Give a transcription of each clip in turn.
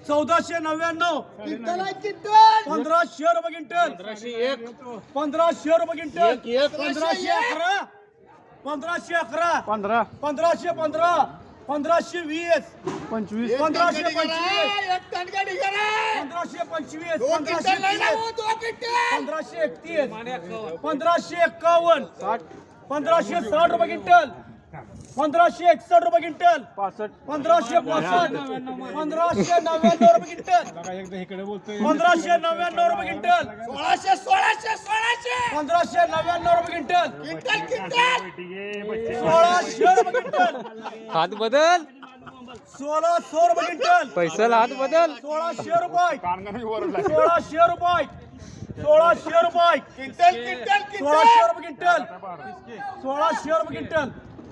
1499 1500 रुपये क्विंटल 1500 रुपये क्विंटल 1511 1511 1515 1520 25 1525 1525 1551 1560 रुपये क्विंटल 1561 रुपये क्विंटल 1565 1599 रुपये क्विंटल 1599 रुपये क्विंटल 1599 रुपये क्विंटल 1600 रुपये क्विंटल हात बदल 1600 रुपये क्विंटल पैसा हात बदल 1600 रुपये 1600 रुपये 1600 रुपये 1600 रुपये क्विंटल 1600 रुपये क्विंटल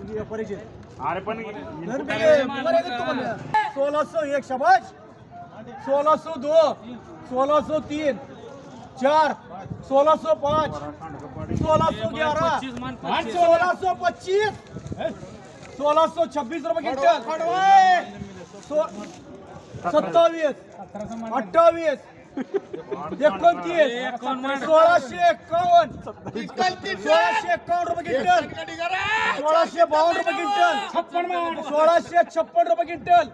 अरे पण 1601 शाबाश 1602 1603 4 1605 1611 1625 1626 रुपये क्विंटल 27 28 29 1651 1651 रुपये क्विंटल 1652 रुपये क्विंटल 1656 रुपये क्विंटल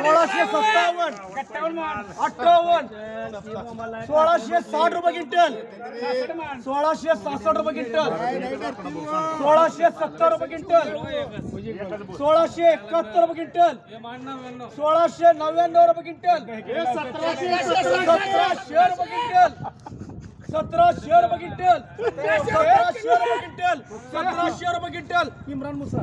1657 58 1660 रुपये क्विंटल 1667 रुपये क्विंटल 1670 रुपये क्विंटल 1671 रुपये क्विंटल 1699 रुपये क्विंटल 1700 रुपये क्विंटल 1700 रुपये क्विंटल 1700 रुपये क्विंटल 1700 रुपये क्विंटल इम्रान मुसा